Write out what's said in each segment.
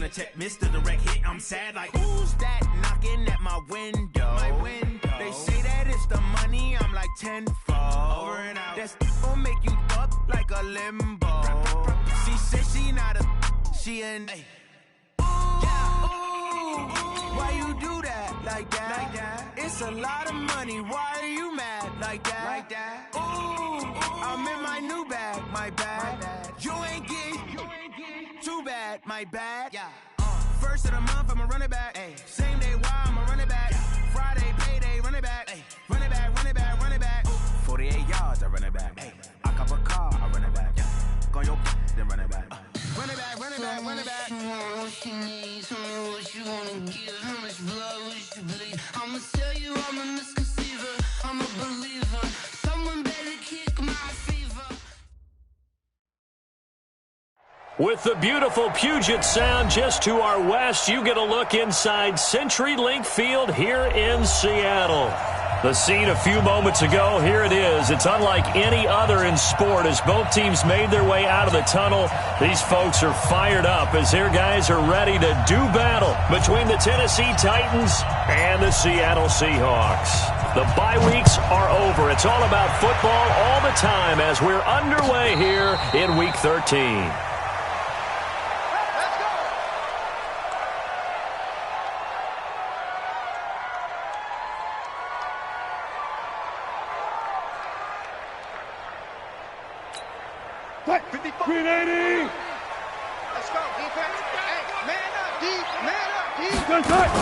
Better check Mr. Direct Hit. I'm sad like, who's that knocking at my window? They say that it's the money, I'm like tenfold. Over and out. That's gon' make you fuck like a limbo. She said she not a, she an. Why you do that like that? It's a lot of money. Why are you mad like that? Ooh, I'm in my new bag, my bad. You ain't get too bad, my bad. First of the month, I'ma run it back. Same day, why I'ma run it back. Friday, payday, run it back. Run it back, run it back, run it back. 48 yards, I run it back. I cop a car, I run it back. Go on your then run it back. Run it back, run it back, run it back. What you need, tell me what you wanna give. How much blood would you bleed? I'ma tell you I'm a misconceiver, I'm a believer. Someone better kick my fever. With the beautiful Puget Sound just to our west, you get a look inside CenturyLink Field here in Seattle. The scene a few moments ago, here it is. It's unlike any other in sport as both teams made their way out of the tunnel. These folks are fired up as their guys are ready to do battle between the Tennessee Titans and the Seattle Seahawks. The bye weeks are over. It's all about football all the time as we're underway here in Week 13. Green 80! Let's go, defense. Hey, man up, deep, man up, deep. Good touch!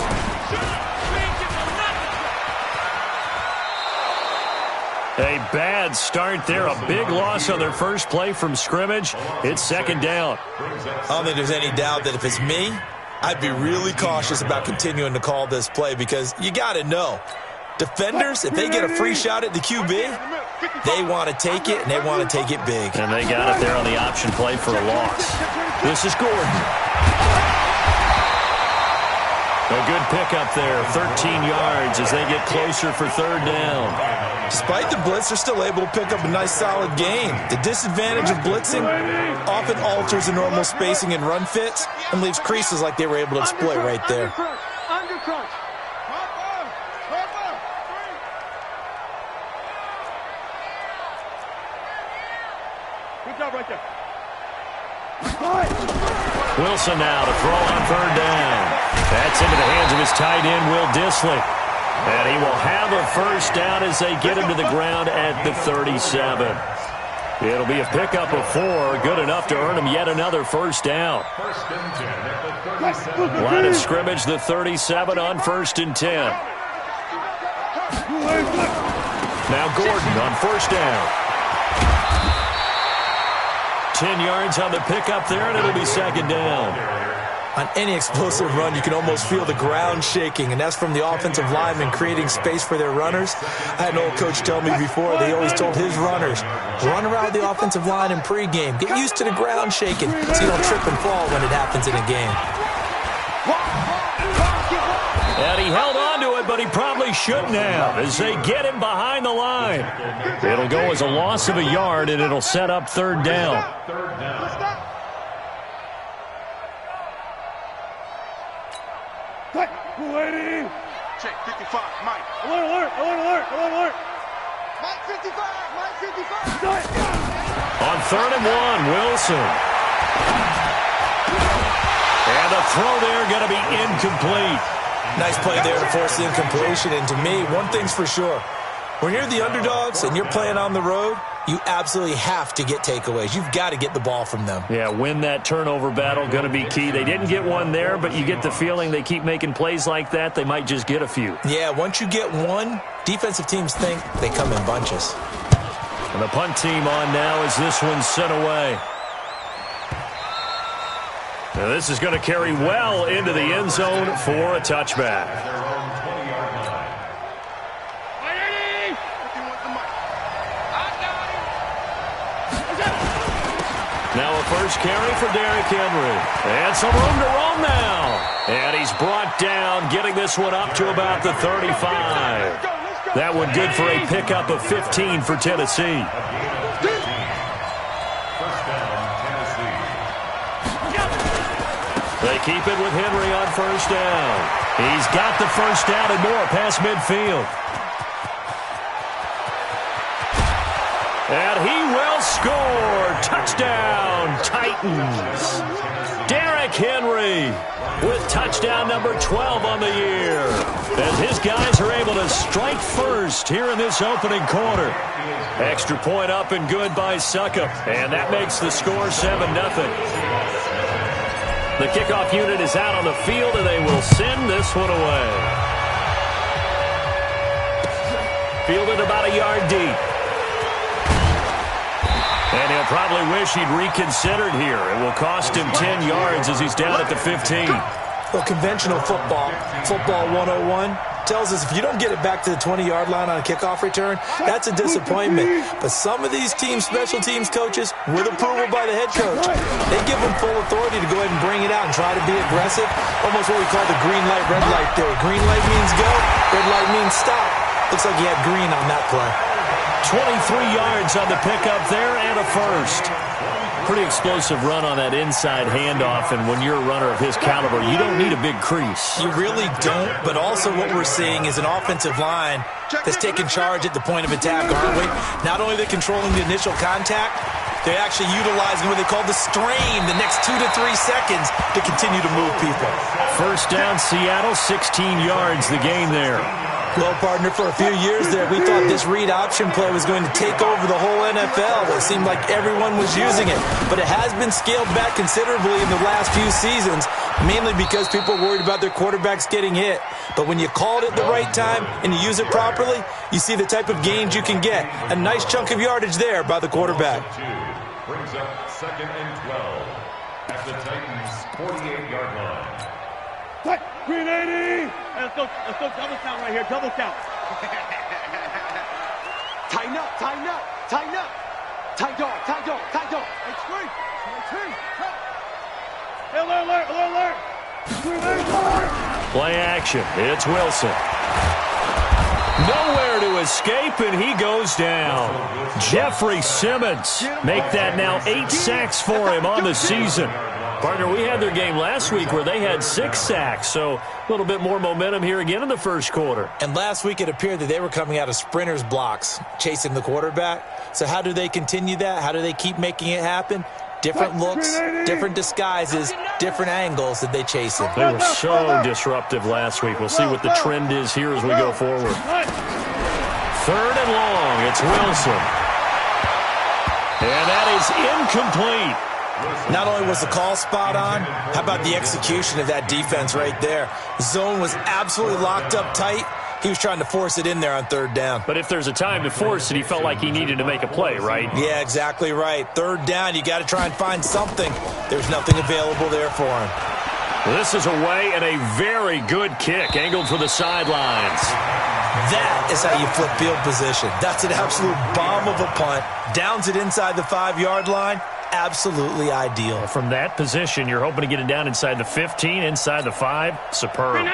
A bad start there. A big loss on their first play from scrimmage. It's second down. I don't think there's any doubt that if it's me, I'd be really cautious about continuing to call this play because you got to know. Defenders, if they get a free shot at the QB, they want to take it, and they want to take it big. And they got it there on the option play for a loss. This is Gordon. A good pickup there, 13 yards as they get closer for third down. Despite the blitz, they're still able to pick up a nice, solid gain. The disadvantage of blitzing often alters the normal spacing and run fits and leaves creases like they were able to exploit right there. Undercrunch. Good job right there. Wilson now to throw on third down. That's into the hands of his tight end, Will Dissly. And he will have a first down as they get him to the ground at the 37. It'll be a pickup of 4, good enough to earn him yet another first down. Line of scrimmage, the 37 on 1st and 10. Now Gordon on first down. 10 yards on the pickup there, and it'll be second down. On any explosive run, you can almost feel the ground shaking, and that's from the offensive linemen creating space for their runners. I had an old coach tell me before, they always told his runners, run around the offensive line in pregame. Get used to the ground shaking so you don't trip and fall when it happens in a game. And he held on to it, but he probably shouldn't have as they get him behind the line. It'll go as a loss of a yard, and it'll set up third down. Check 55, Mike. Alert, alert, alert, alert, alert. Mike 55, Mike 55. On 3rd and 1, Wilson. And the throw there going to be incomplete. Nice play there to force the incompletion. And to me, one thing's for sure. When you're the underdogs and you're playing on the road, you absolutely have to get takeaways. You've got to get the ball from them. Yeah, win that turnover battle, going to be key. They didn't get one there, but you get the feeling they keep making plays like that, they might just get a few. Yeah, once you get one, defensive teams think they come in bunches. And the punt team on now as this one's sent away. Now this is going to carry well into the end zone for a touchback. Now a first carry for Derrick Henry. And some room to roam now. And he's brought down, getting this one up to about the 35. That one good for a pickup of 15 for Tennessee. They keep it with Henry on first down. He's got the first down and more past midfield. And he will score. Touchdown, Titans. Derrick Henry with touchdown number 12 on the year, as his guys are able to strike first here in this opening quarter. Extra point up and good by Succop, and that makes the score 7-0. The kickoff unit is out on the field, and they will send this one away. Fielded about a yard deep. And he'll probably wish he'd reconsidered here. It will cost him 10 yards as he's down at the 15. Well, conventional football 101, tells us if you don't get it back to the 20-yard line on a kickoff return, that's a disappointment. But some of these teams, special teams coaches, with approval by the head coach, they give them full authority to go ahead and bring it out and try to be aggressive. Almost what we call the green light, red light theory. Green light means go, red light means stop. Looks like he had green on that play. 23 yards on the pickup there and a first. Pretty explosive run on that inside handoff, and when you're a runner of his caliber, you don't need a big crease. You really don't, but also what we're seeing is an offensive line that's taking charge at the point of attack, aren't we? Not only are they controlling the initial contact, they're actually utilizing what they call the strain, the next 2 to 3 seconds, to continue to move people. First down, Seattle, 16 yards the gain there. Well, partner, for a few years there, we thought this read option play was going to take over the whole NFL. It seemed like everyone was using it. But it has been scaled back considerably in the last few seasons, mainly because people are worried about their quarterbacks getting hit. But when you call it at the right time and you use it properly, you see the type of gains you can get. A nice chunk of yardage there by the quarterback. Brings up 2nd and 12 at the Titans' 48-yard line. Green 80! Let's go double count right here, double count. Tighten up, tighten up, tighten up. Tight dog, tight dog, tight dog. Hey, screen. Hey, alert. Play action. It's Wilson. Nowhere to escape, and he goes down. Jeffrey Simmons make that now 8 sacks for him on the season. Partner, we had their game last week where they had 6 sacks, so a little bit more momentum here again in the first quarter. And last week it appeared that they were coming out of sprinters blocks, chasing the quarterback. So how do they continue that? How do they keep making it happen? Different looks, different disguises, different angles that they chase him. They were so disruptive last week. We'll see what the trend is here as we go forward. 3rd and long. It's Wilson. And that is incomplete. Not only was the call spot on, how about the execution of that defense right there? Zone was absolutely locked up tight. He was trying to force it in there on 3rd down. But if there's a time to force it, he felt like he needed to make a play, right? Yeah, exactly right. 3rd down, you got to try and find something. There's nothing available there for him. This is away and a very good kick, angled for the sidelines. That is how you flip field position. That's an absolute bomb of a punt. Downs it inside the 5-yard line. Absolutely ideal. From that position, you're hoping to get it down inside the 15, inside the 5. Superb.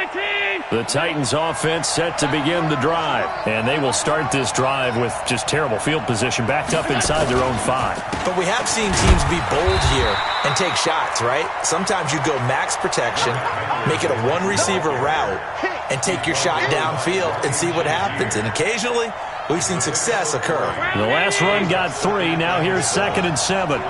The Titans offense set to begin the drive, and they will start this drive with just terrible field position backed up inside their own 5. But we have seen teams be bold here and take shots, right? Sometimes you go max protection, make it a one-receiver route, and take your shot downfield and see what happens. And occasionally, we've seen success occur. The last run got 3. Now here's 2nd and 7.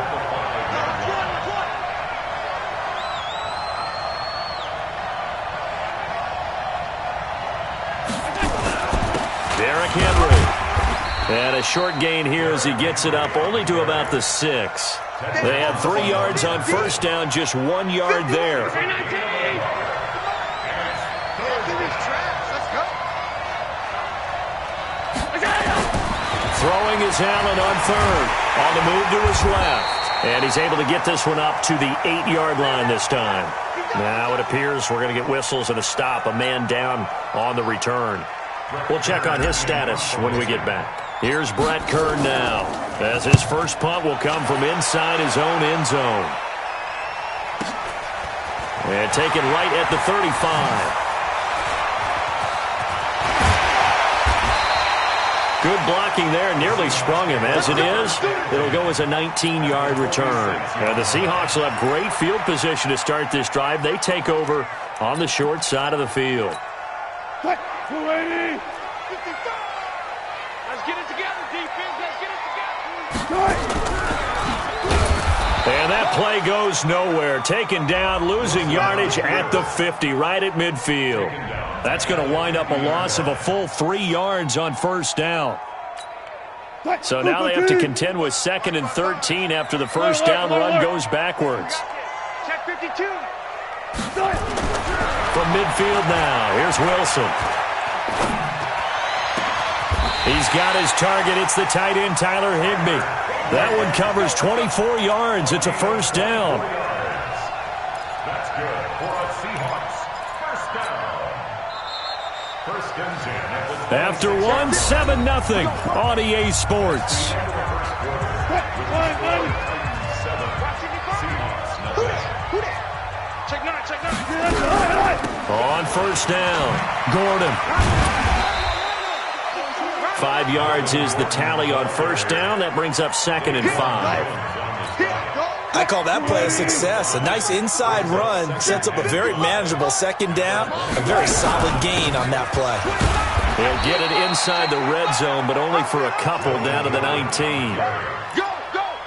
Derrick Henry. And a short gain here as he gets it up only to about the 6. They had 3 yards on first down, just 1 yard there. Throwing is Allen on 3rd. On the move to his left. And he's able to get this one up to the 8-yard line this time. Now it appears we're going to get whistles and a stop. A man down on the return. We'll check on his status when we get back. Here's Brett Kern now, as his first punt will come from inside his own end zone. And taken right at the 35. Good blocking there, nearly sprung him. As it is, it'll go as a 19-yard return. The Seahawks will have great field position to start this drive. They take over on the short side of the field. 280. Let's get it together, defense. Let's get it together. And that play goes nowhere. Taken down, losing yardage at the 50, right at midfield. That's going to wind up a loss of a full 3 yards on first down. So now they have to contend with 2nd and 13 after the first down run goes backwards. Check 52. From midfield now, here's Wilson. He's got his target. It's the tight end, Tyler Higbee. That one covers 24 yards. It's a first down. That's good for a Seahawks. First down. First and 10. After 1-7-0 on EA Sports. On first down, Gordon. 5 yards is the tally on first down. That brings up 2nd and 5. I call that play a success. A nice inside run sets up a very manageable 2nd down. A very solid gain on that play. He'll get it inside the red zone, but only for a couple down to the 19.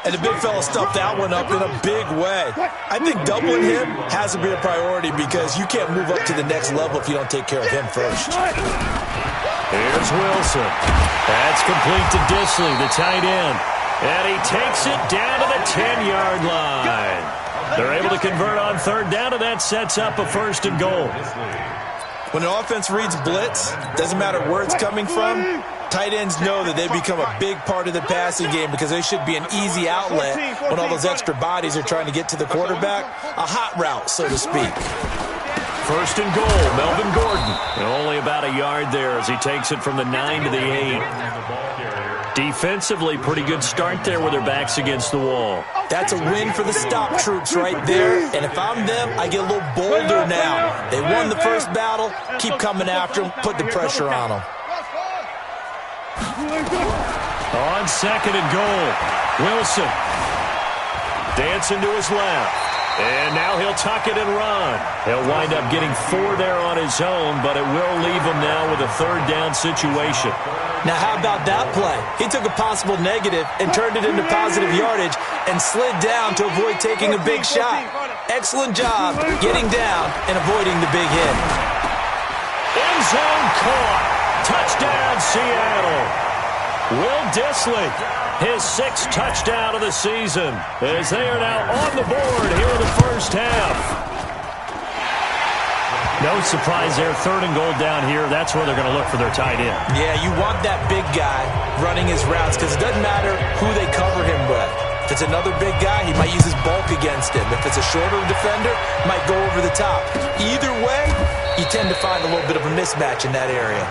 And the big fella stuffed that one up in a big way. I think doubling him has to be a priority because you can't move up to the next level if you don't take care of him first. Here's Wilson. That's complete to Disley, the tight end. And he takes it down to the 10-yard line. They're able to convert on third down, and that sets up a first and goal. When an offense reads blitz, doesn't matter where it's coming from, tight ends know that they become a big part of the passing game because they should be an easy outlet when all those extra bodies are trying to get to the quarterback. A hot route, so to speak. First and goal, Melvin Gordon. And only about a yard there as he takes it from the 9 to the 8. Defensively, pretty good start there with their backs against the wall. That's a win for the stop troops right there. And if I'm them, I get a little bolder now. They won the first battle. Keep coming after them. Put the pressure on them. On 2nd and goal, Wilson. Dancing to his left. And now he'll tuck it and run. He'll wind up getting 4 there on his own, but it will leave him now with a third down situation. Now, how about that play? He took a possible negative and turned it into positive yardage and slid down to avoid taking a big shot. Excellent job getting down and avoiding the big hit. End zone caught. Touchdown, Seattle. Will Disley, his 6th touchdown of the season, as they are now on the board here in the first half. No surprise there, 3rd and goal down here. That's where they're going to look for their tight end. Yeah, you want that big guy running his routes because it doesn't matter who they cover him with. If it's another big guy, he might use his bulk against him. If it's a shorter defender, might go over the top. Either way, you tend to find a little bit of a mismatch in that area.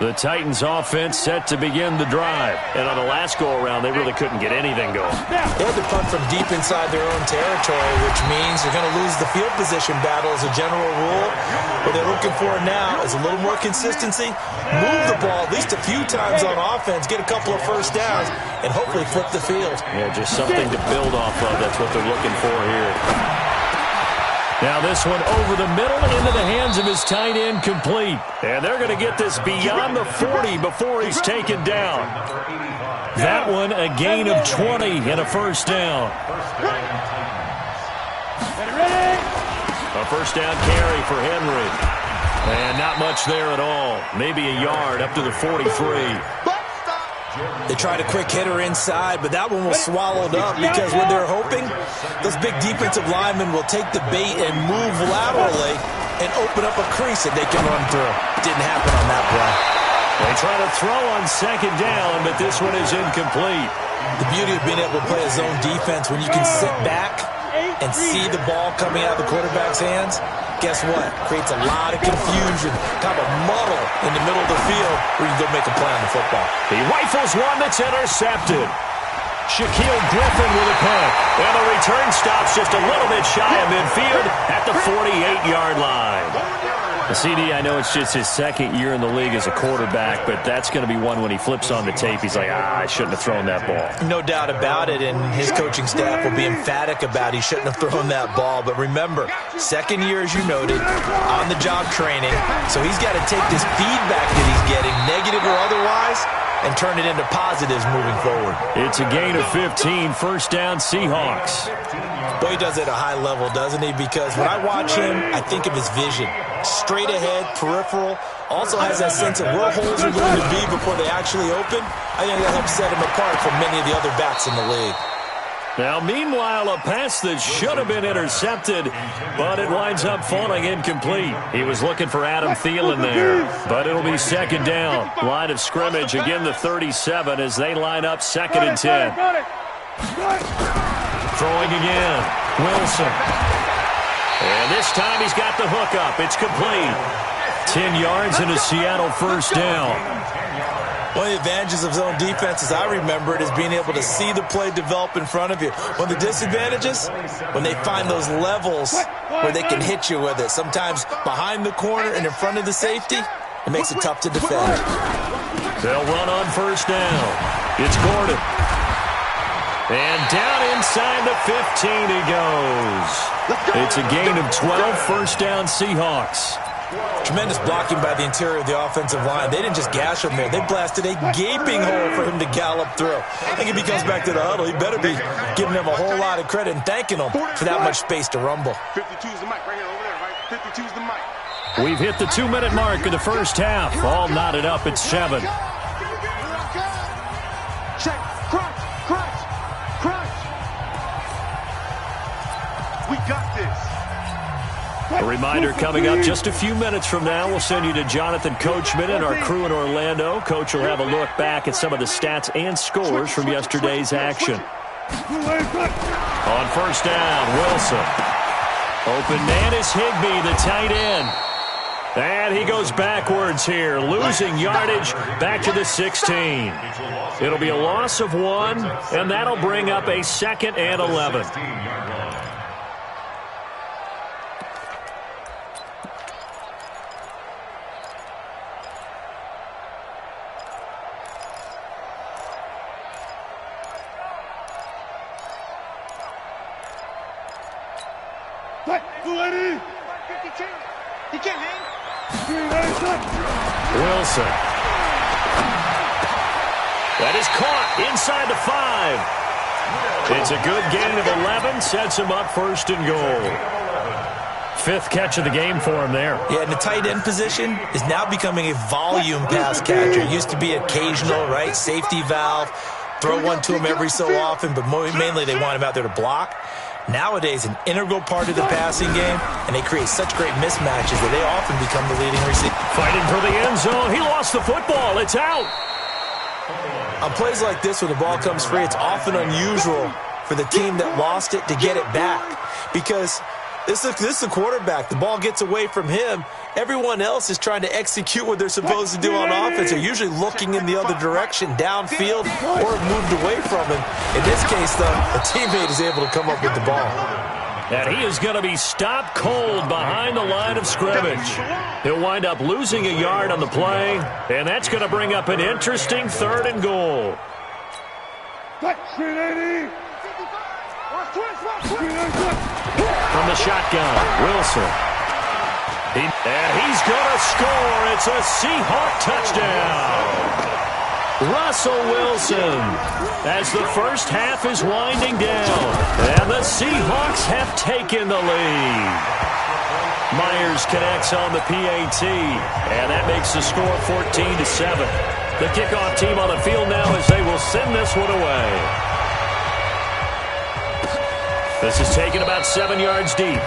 The Titans offense set to begin the drive. And on the last go-around, they really couldn't get anything going. They had to punt from deep inside their own territory, which means they're going to lose the field position battle as a general rule. What they're looking for now is a little more consistency, move the ball at least a few times on offense, get a couple of first downs, and hopefully flip the field. Yeah, just something to build off of. That's what they're looking for here. Now this one over the middle into the hands of his tight end, complete. And they're going to get this beyond the 40 before he's taken down. That one a gain of 20 and a first down. A first down carry for Henry. And not much there at all. Maybe a yard up to the 43. They tried a quick hitter inside, but that one was swallowed up because what they're hoping, those big defensive linemen will take the bait and move laterally and open up a crease that they can run through. Didn't happen on that play. They try to throw on 2nd down, but this one is incomplete. The beauty of being able to play a zone defense when you can sit back and see the ball coming out of the quarterback's hands, guess what? Creates a lot of confusion, kind of a muddle in the middle of the field where you can go make a play on the football. He rifles one that's intercepted. Shaquille Griffin with a pick. And the return stops just a little bit shy of midfield at the 48-yard line. CD, I know it's just his second year in the league as a quarterback, but that's going to be one when he flips on the tape. He's like, I shouldn't have thrown that ball. No doubt about it, and his coaching staff will be emphatic about he shouldn't have thrown that ball. But remember, second year, as you noted, on-the-job training, so he's got to take this feedback that he's getting, negative or otherwise, and turn it into positives moving forward. It's a gain of 15, first down Seahawks. Boy, he does it at a high level, doesn't he? Because when I watch him, I think of his vision. Straight ahead, peripheral, also has that sense of where holes are going to be before they actually open. I think that helps set him apart from many of the other backs in the league. Now, meanwhile, a pass that should have been intercepted, but it winds up falling incomplete. He was looking for Adam Thielen there, but it'll be second down. Line of scrimmage, again the 37 as they line up second and 10. Throwing again, Wilson. And this time he's got the hook up. It's complete. 10 yards and a Seattle first down. One of the advantages of zone defense, as I remember it, is being able to see the play develop in front of you. One of the disadvantages, when they find those levels where they can hit you with it. Sometimes behind the corner and in front of the safety, it makes it tough to defend. They'll run on first down. It's Gordon. And down inside the 15 he goes. It's a gain of 12, first down Seahawks. Tremendous blocking by the interior of the offensive line. They didn't just gash him there. They blasted a gaping hole for him to gallop through. I think if he comes back to the huddle, he better be giving them a whole lot of credit and thanking them for that much space to rumble. 52's the mic right here, over there, right? 52's the mic. We've hit the 2-minute mark in the first half. All knotted up at 7. Check. Crunch. We got this. A reminder coming up just a few minutes from now, we'll send you to Jonathan Coachman and our crew in Orlando. Coach will have a look back at some of the stats and scores from yesterday's action. On first down, Wilson. Open man is Higbee, the tight end. And he goes backwards here, losing yardage back to the 16. It'll be a loss of 1, and that'll bring up a 2nd and 11. He can't hang. Wilson. That is caught inside the 5. It's a good gain of 11. Sets him up first and goal. 5th catch of the game for him there. Yeah, and the tight end position is now becoming a volume pass catcher. It used to be occasional, right? Safety valve. Throw one to him every so often, but mainly they want him out there to block. Nowadays, an integral part of the passing game, and they create such great mismatches that they often become the leading receiver. Fighting for the end zone. He lost the football. It's out. On plays like this, when the ball comes free, it's often unusual for the team that lost it to get it back. Because this is a quarterback. The ball gets away from him. Everyone else is trying to execute what they're supposed to do on offense. They're usually looking in the other direction, downfield, or moved away from him. In this case, though, a teammate is able to come up with the ball. And he is going to be stopped cold behind the line of scrimmage. He'll wind up losing a yard on the play, and that's going to bring up an interesting 3rd and goal. From the shotgun, Wilson. And he's going to score. It's a Seahawk touchdown. Russell Wilson, as the first half is winding down, and the Seahawks have taken the lead. Myers connects on the PAT, and that makes the score 14-7. The kickoff team on the field now as they will send this one away. This is taken about 7 yards deep.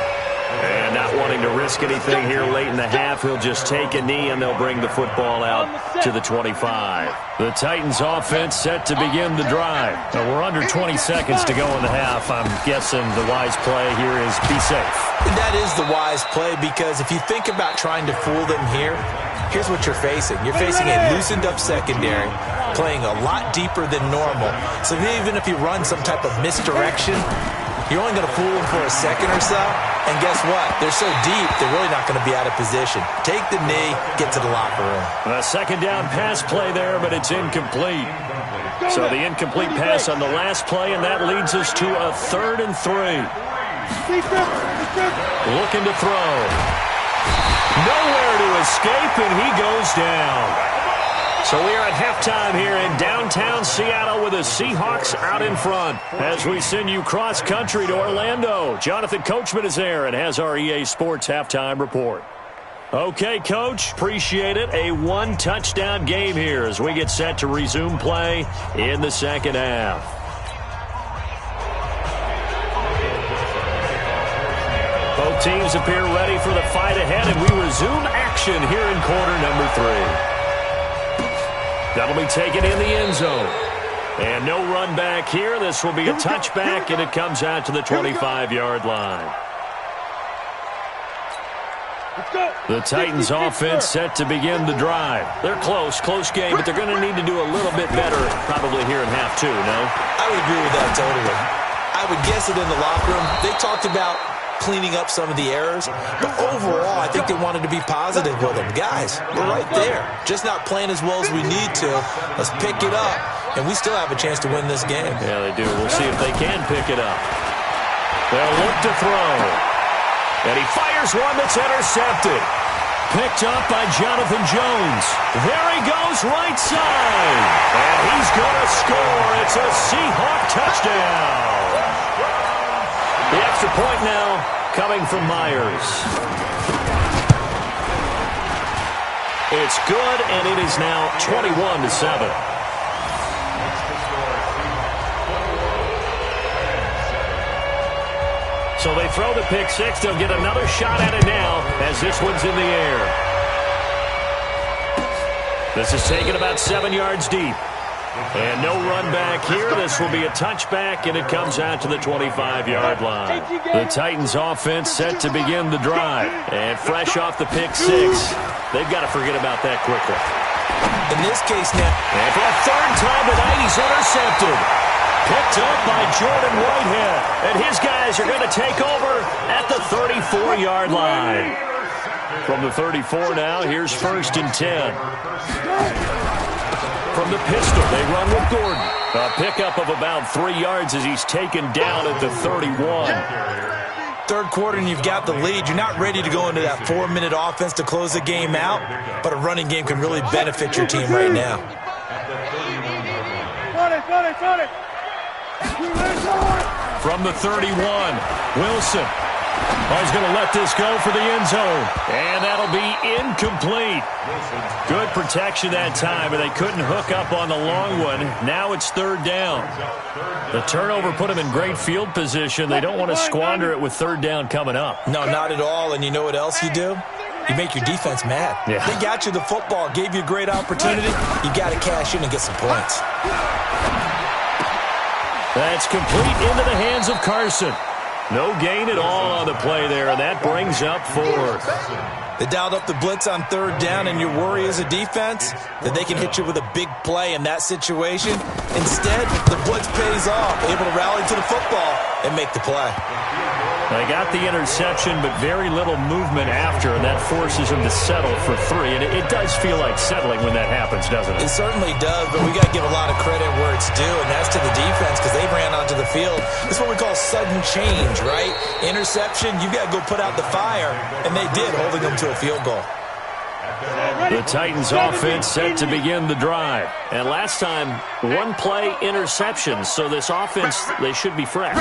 And not wanting to risk anything here late in the half, he'll just take a knee and they'll bring the football out to the 25. The Titans offense set to begin the drive. Now we're under 20 seconds to go in the half. I'm guessing the wise play here is be safe. And that is the wise play, because if you think about trying to fool them here, here's what you're facing. You're facing a loosened up secondary. playing a lot deeper than normal. So even if you run some type of misdirection, you're only going to fool them for a second or so. And guess what? They're so deep, they're really not going to be out of position. Take the knee, get to the locker room. A second down pass play there, but it's incomplete. So the incomplete pass on the last play, and that leads us to a 3rd and 3. Looking to throw. Nowhere to escape, and he goes down. So we are at halftime here in downtown Seattle with the Seahawks out in front. As we send you cross-country to Orlando, Jonathan Coachman is there and has our EA Sports halftime report. Okay, Coach, appreciate it. A 1-touchdown game here as we get set to resume play in the second half. Both teams appear ready for the fight ahead, and we resume action here in quarter number 3. That'll be taken in the end zone. And no run back here. This will be a touchback, and it comes out to the 25-yard line. The Titans offense set to begin the drive. They're close game, but they're going to need to do a little bit better probably here in half 2, no? I would agree with that totally. I would guess it in the locker room. They talked about cleaning up some of the errors, but overall, I think they wanted to be positive with them. Guys, we're right there. Just not playing as well as we need to. Let's pick it up, and we still have a chance to win this game. Yeah, they do. We'll see if they can pick it up. They'll look to throw. And he fires one that's intercepted. Picked up by Jonathan Jones. There he goes, right side. And he's going to score. It's a Seahawk touchdown. The extra point now coming from Myers. It's good, and it is now 21-7. So they throw the pick six. They'll get another shot at it now as this one's in the air. This is taken about 7 yards deep. And no run back here. This will be a touchback, and it comes out to the 25-yard line. The Titans offense set to begin the drive. And fresh off the pick six, they've got to forget about that quickly. In this case now. And for a 3rd time tonight, he's intercepted. Picked up by Jordan Whitehead. And his guys are going to take over at the 34-yard line. From the 34 now, here's 1st and 10. From the pistol, they run with Gordon. A pickup of about 3 yards as he's taken down at the 31. 3rd quarter and you've got the lead. You're not ready to go into that 4-minute offense to close the game out, but a running game can really benefit your team right now. From the 31, Wilson. He's going to let this go for the end zone. And that'll be incomplete. Good protection that time, and they couldn't hook up on the long one. Now it's 3rd down. The turnover put them in great field position. They don't want to squander it with 3rd down coming up. No, not at all. And you know what else you do? You make your defense mad. Yeah. They got you the football, gave you a great opportunity. You got to cash in and get some points. That's complete into the hands of Carson. No gain at all on the play there, and that brings up 4th. They dialed up the blitz on 3rd down, and your worry as a defense that they can hit you with a big play in that situation. Instead, the blitz pays off, able to rally to the football and make the play. They got the interception, but very little movement after, and that forces them to settle for 3. And it does feel like settling when that happens, doesn't it? It certainly does, but we got to give a lot of credit where it's due, and that's to the defense because they ran onto the field. This is what we call sudden change, right? Interception, you got to go put out the fire, and they did, holding them to a field goal. The Titans offense set to begin the drive. And last time, 1-play interception. So this offense, they should be fresh.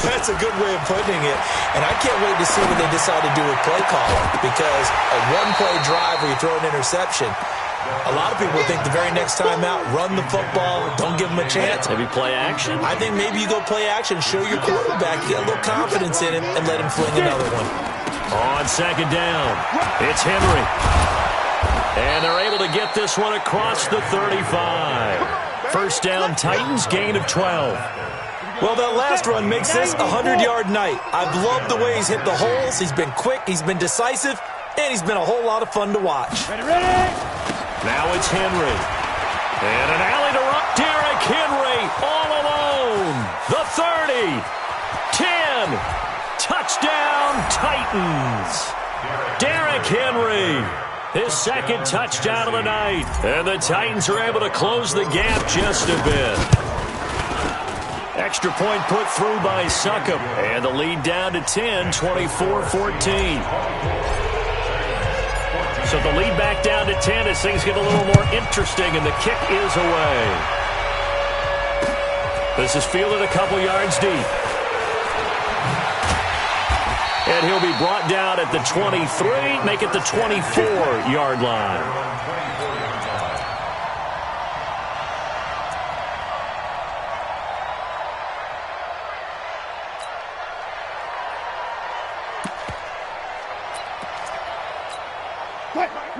That's a good way of putting it. And I can't wait to see what they decide to do with play calling. Because a 1-play drive where you throw an interception, a lot of people think the very next time out, run the football, don't give them a chance. Maybe play action? I think maybe you go play action, show your quarterback, get a little confidence in him, and let him fling another one. On 2nd down, it's Henry. And they're able to get this one across the 35. 1st down, Titans, gain of 12. Well, that last run makes this a 100-yard night. I've loved the way he's hit the holes. He's been quick, he's been decisive, and he's been a whole lot of fun to watch. Now it's Henry. And an alley 10. Touchdown, Titans. Derrick Henry, his second touchdown of the night. And the Titans are able to close the gap just a bit. Extra point put through by Succop. And the lead down to 10, 24-14. So the lead back down to 10 as things get a little more interesting, and the kick is away. This is fielded a couple yards deep. And he'll be brought down at the 23, make it the 24-yard line.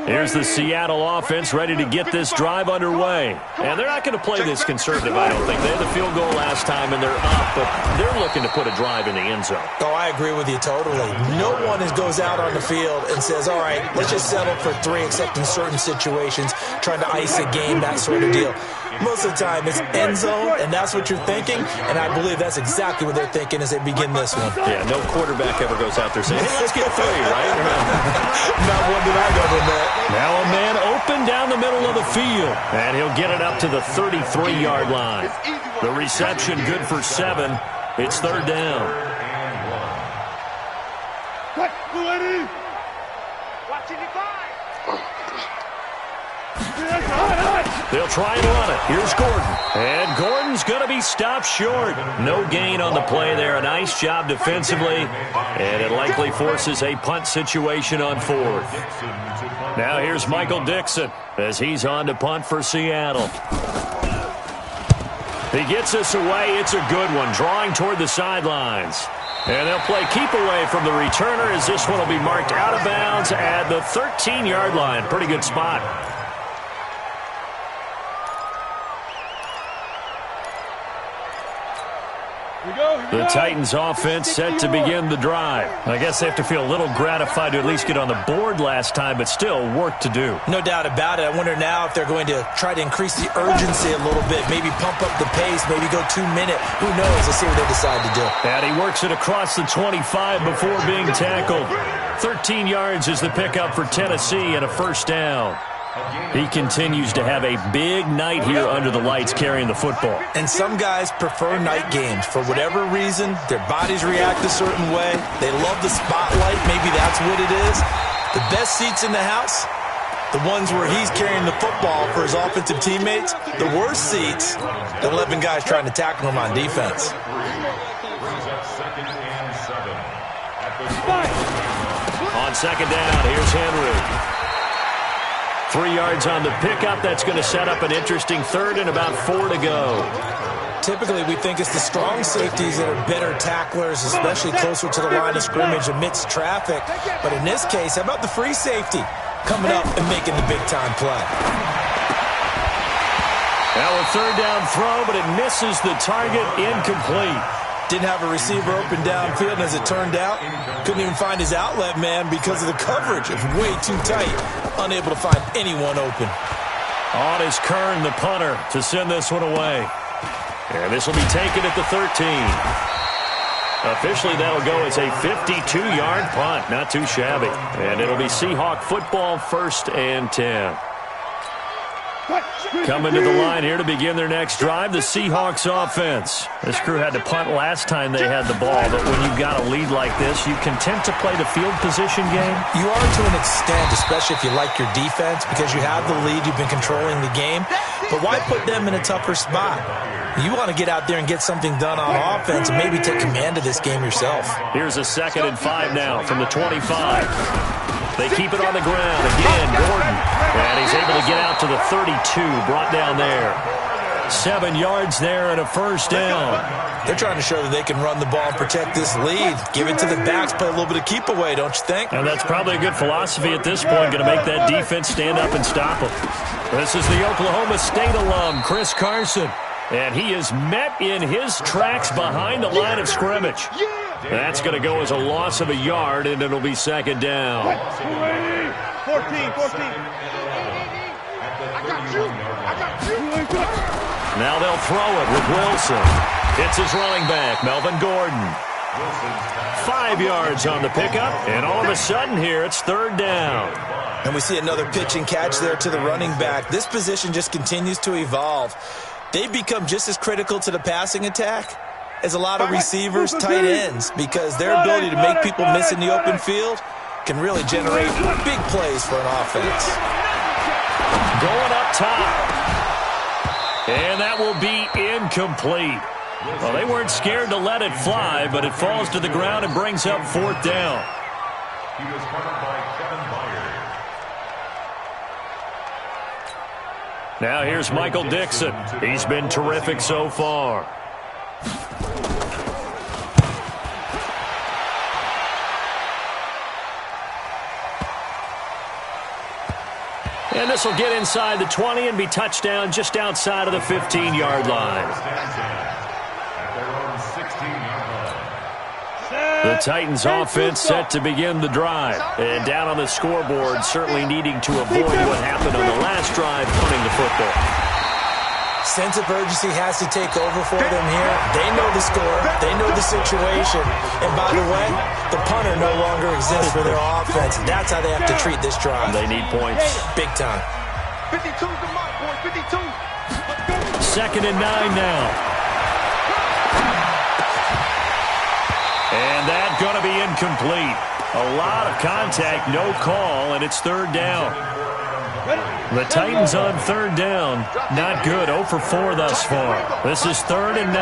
Here's the Seattle offense ready to get this drive underway. And they're not going to play this conservative, I don't think. They had the field goal last time, and they're up, but they're looking to put a drive in the end zone. Oh, I agree with you totally. No one goes out on the field and says, all right, let's just settle for 3, except in certain situations, trying to ice a game, that sort of deal. Most of the time, it's end zone, and that's what you're thinking, and I believe that's exactly what they're thinking as they begin this one. Yeah, no quarterback ever goes out there saying, hey, let's get 3, right? Not one that I know from that. Now a man open down the middle of the field, and he'll get it up to the 33-yard line. The reception good for 7. It's third down. They'll try and run it. Here's Gordon. And Gordon's going to be stopped short. No gain on the play there. A nice job defensively. And it likely forces a punt situation on 4th. Now here's Michael Dixon as he's on to punt for Seattle. He gets this away. It's a good one. Drawing toward the sidelines. And they'll play keep away from the returner as this one will be marked out of bounds at the 13-yard line. Pretty good spot. The Titans offense set to begin the drive. I guess they have to feel a little gratified to at least get on the board last time, but still work to do. No doubt about it. I wonder now if they're going to try to increase the urgency a little bit, maybe pump up the pace, maybe go 2-minute. Who knows? Let's see what they decide to do. And he works it across the 25 before being tackled. 13 yards is the pickup for Tennessee and a first down. He continues to have a big night here under the lights carrying the football. And some guys prefer night games. For whatever reason, their bodies react a certain way. They love the spotlight. Maybe that's what it is. The best seats in the house, the ones where he's carrying the football for his offensive teammates. The worst seats, the 11 guys trying to tackle him on defense. On second down, here's Henry. 3 yards on the pickup. That's going to set up an interesting third and about 4 to go. Typically, we think it's the strong safeties that are better tacklers, especially closer to the line of scrimmage amidst traffic. But in this case, how about the free safety coming up and making the big-time play? Now a third down throw, but it misses the target, incomplete. Didn't have a receiver open downfield, and as it turned out, couldn't even find his outlet man because of the coverage. It's way too tight. Unable to find anyone open. On is Kern, the punter, to send this one away. And this will be taken at the 13. Officially, that'll go as a 52-yard punt. Not too shabby. And it'll be Seahawk football, 1st and 10. Coming to the line here to begin their next drive, the Seahawks offense. This crew had to punt last time they had the ball, but when you've got a lead like this, you content to play the field position game? You are to an extent, especially if you like your defense, because you have the lead, you've been controlling the game. But why put them in a tougher spot? You want to get out there and get something done on offense and maybe take command of this game yourself. Here's a 2nd and 5 now from the 25. They keep it on the ground. Again, Gordon. And he's able to get out to the 32, brought down there. 7 yards there and a first down. They're trying to show that they can run the ball and protect this lead. Give it to the backs, play a little bit of keep away, don't you think? And that's probably a good philosophy at this point, going to make that defense stand up and stop them. This is the Oklahoma State alum, Chris Carson. And he is met in his tracks behind the line of scrimmage. That's going to go as a loss of a yard, and it'll be 2nd down. 14. Now they'll throw it with Wilson. It's his running back, Melvin Gordon. 5 yards on the pickup, and all of a sudden here, it's third down. And we see another pitch and catch there to the running back. This position just continues to evolve. They've become just as critical to the passing attack as a lot of receivers, tight ends, because their ability to make people miss in the open field can really generate big plays for an offense. Going up top. And that will be incomplete. Well, they weren't scared to let it fly, but it falls to the ground and brings up fourth down. He was covered by Kevin Byard. Now here's Michael Dixon. He's been terrific so far. And this will get inside the 20 and be touchdown just outside of the 15-yard line. The Titans offense set to begin the drive. And down on the scoreboard, certainly needing to avoid what happened on the last drive, punting the football. Sense of urgency has to take over for them here. They know the score. They know the situation. And by the way, the punter no longer exists for their offense. That's how they have to treat this drive. They need points. Big time. 52's the mark, boys. 52. Second and 9 now. And that's going to be incomplete. A lot of contact, no call, and it's third down. The Titans on third down. Not good. 0 for 4 thus far. This is third and 9.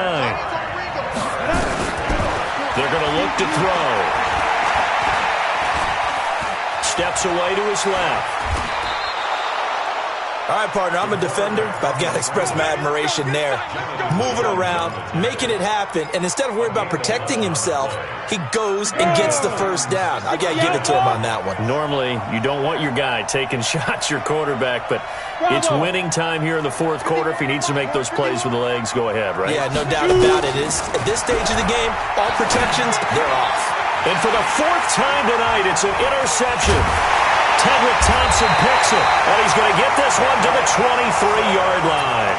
They're going to look to throw. Steps away to his left. All right, partner, I'm a defender, but I've got to express my admiration there. Moving around, making it happen, and instead of worrying about protecting himself, he goes and gets the first down. I got to give it to him on that one. Normally, you don't want your guy taking shots, your quarterback, but it's winning time here in the fourth quarter. If he needs to make those plays with the legs, go ahead, right? Yeah, no doubt about it. At this stage of the game, all protections, they're off. And for the fourth time tonight, it's an interception. Tedrick Thompson picks it, and he's going to get this one to the 23-yard line.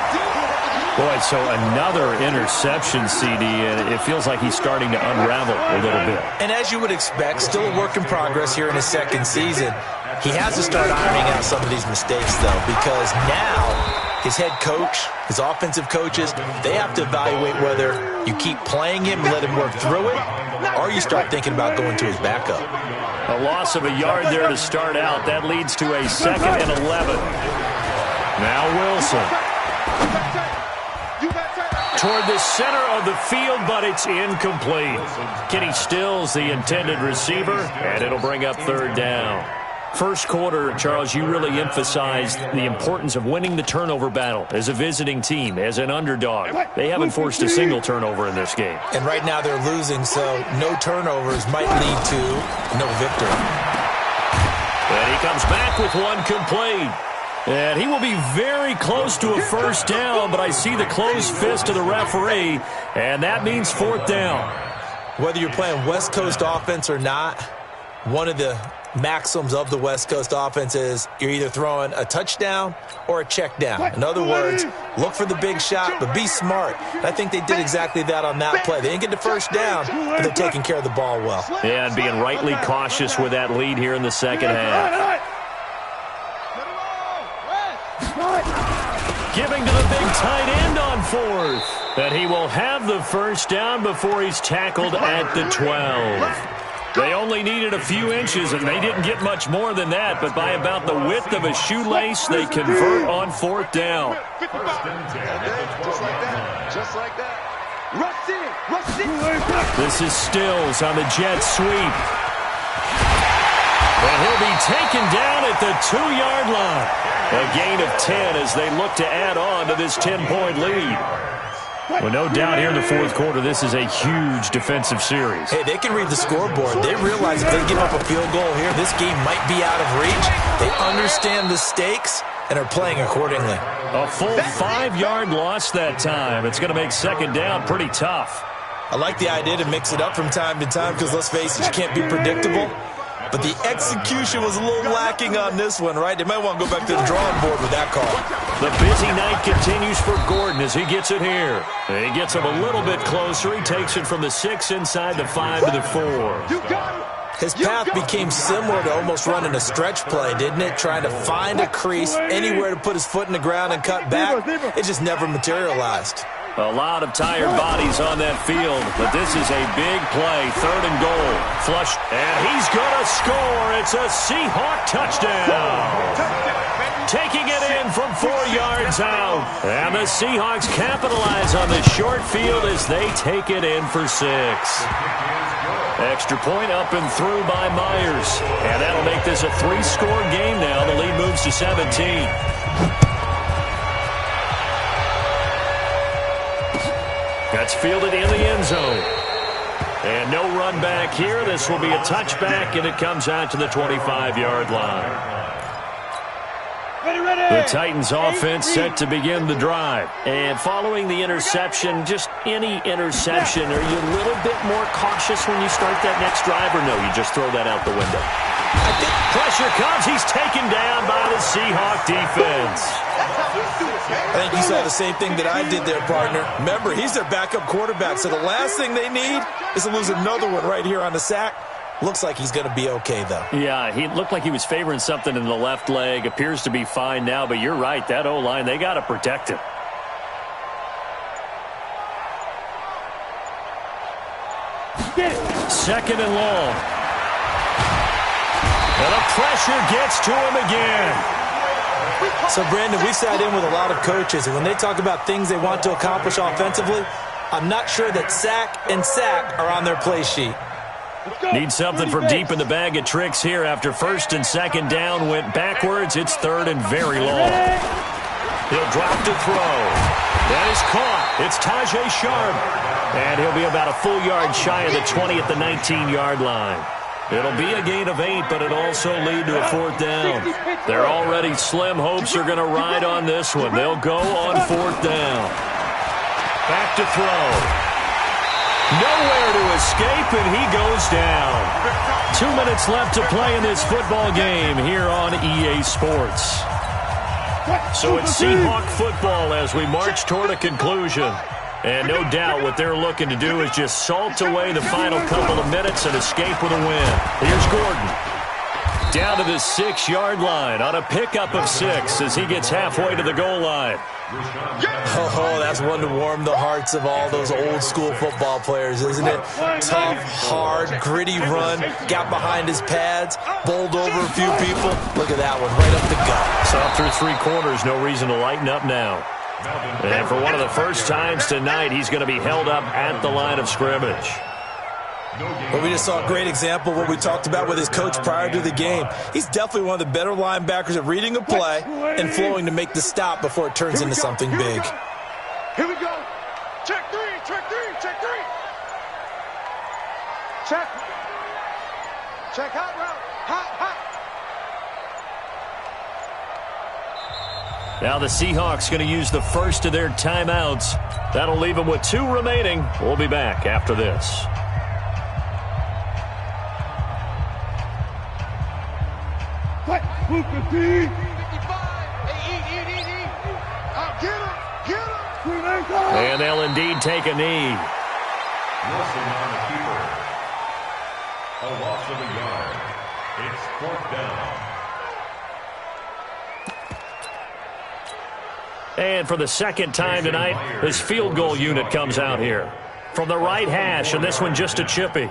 Boy, so another interception, CD, and it feels like he's starting to unravel a little bit. And as you would expect, still a work in progress here in his second season. He has to start ironing out some of these mistakes, though, because now his head coach, his offensive coaches, they have to evaluate whether you keep playing him and let him work through it, or you start thinking about going to his backup. A loss of a yard there to start out. That leads to a second and 11. Now Wilson. Toward the center of the field, but it's incomplete. Kenny Stills, the intended receiver, and it'll bring up third down. First quarter, Charles, you really emphasized the importance of winning the turnover battle as a visiting team, as an underdog. They haven't forced a single turnover in this game. And right now they're losing, so no turnovers might lead to no victory. And he comes back with one complete. And he will be very close to a first down, but I see the closed fist of the referee, and that means fourth down. Whether you're playing West Coast offense or not, one of the maxims of the West Coast offense is you're either throwing a touchdown or a check down. In other words, look for the big shot, but be smart. And I think they did exactly that on that play. They didn't get the first down, but they're taking care of the ball well. Yeah, and being rightly cautious with that lead here in the second half. Giving to the big tight end on fourth. And he will have the first down before he's tackled at the 12. They only needed a few inches, and they didn't get much more than that, but by about the width of a shoelace, they convert on fourth down. Just like that. Just like that. Rush in. Rush in. This is Stills on the jet sweep. And he'll be taken down at the 2-yard line. A gain of 10 as they look to add on to this 10-point lead. Well, no doubt here in the fourth quarter, this is a huge defensive series. Hey, they can read the scoreboard. They realize if they give up a field goal here, this game might be out of reach. They understand the stakes and are playing accordingly. A full 5-yard loss that time. It's going to make second down pretty tough. I like the idea to mix it up from time to time because, let's face it, you can't be predictable. but the execution was a little lacking on this one, right? They might want to go back to the drawing board with that call. The busy night continues for Gordon as he gets it here. He gets him a little bit closer. He takes it from the 6 inside the 5 to the 4. His path became similar to almost running a stretch play, didn't it? Trying to find a crease, anywhere to put his foot in the ground and cut back. It just never materialized. A lot of tired bodies on that field, but this is a big play. 3rd and goal. Flush, and he's going to score. It's a Seahawk touchdown. Taking it in from 4 yards out. And the Seahawks capitalize on the short field as they take it in for 6. Extra point up and through by Myers. And that'll make this a 3-score game now. The lead moves to 17. That's fielded in the end zone. And no run back here. This will be a touchback, and it comes out to the 25-yard line. The Titans offense set to begin the drive. And following the interception, just any interception, are you a little bit more cautious when you start that next drive, or no, you just throw that out the window? I think pressure comes. He's taken down by the Seahawk defense. I think you saw the same thing that I did there, partner. Remember, he's their backup quarterback, so the last thing they need is to lose another one right here on the sack. Looks like he's going to be okay, though. Yeah, he looked like he was favoring something in the left leg. Appears to be fine now, but you're right. That O-line, they got to protect him. Second and long. And the pressure gets to him again. So, Brandon, we sat in with a lot of coaches, and when they talk about things they want to accomplish offensively, I'm not sure that sack and sack are on their play sheet. Need something from deep in the bag of tricks here after 1st and 2nd down went backwards. It's 3rd and very long. He'll drop to throw. That is caught. It's Tajay Sharp. And he'll be about a full yard shy of the 20 at the 19-yard line. It'll be a gain of 8, but it'll also lead to a 4th down. Their already slim hopes are going to ride on this one. They'll go on 4th down. Back to throw. Nowhere to escape, and he goes down. 2 minutes left to play in this football game here on EA Sports. So it's Seahawk football as we march toward a conclusion. And no doubt what they're looking to do is just salt away the final couple of minutes and escape with a win. Here's Gordon. Down to the 6-yard line on a pickup of 6 as he gets halfway to the goal line. Oh, that's one to warm the hearts of all those old-school football players, isn't it? Tough, hard, gritty run, got behind his pads, bowled over a few people. Look at that one, right up the gut. So through 3 quarters, no reason to lighten up now. And for one of the first times tonight, he's going to be held up at the line of scrimmage. Well, we just saw a great example of what we talked about with his coach prior to the game. He's definitely one of the better linebackers at reading a play and flowing to make the stop before it turns into something big. Here we go. Check 3, check 3, check 3. Check. Check hot route. Hot, hot. Now the Seahawks going to use the first of their timeouts. That'll leave them with 2 remaining. We'll be back after this. What? Move the D. 55. Get him. And they'll indeed take a knee. Wilson on the keeper. A loss of a yard. It's 4th down. And for the second time tonight, this field goal unit comes out here. From the right hash, and this one just a chippy.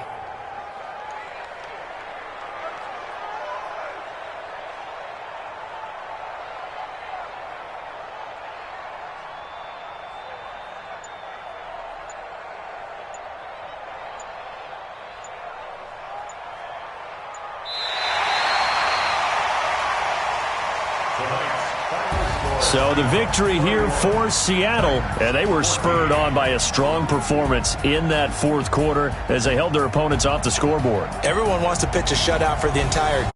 So the victory here for Seattle, and they were spurred on by a strong performance in that 4th quarter as they held their opponents off the scoreboard. Everyone wants to pitch a shutout for the entire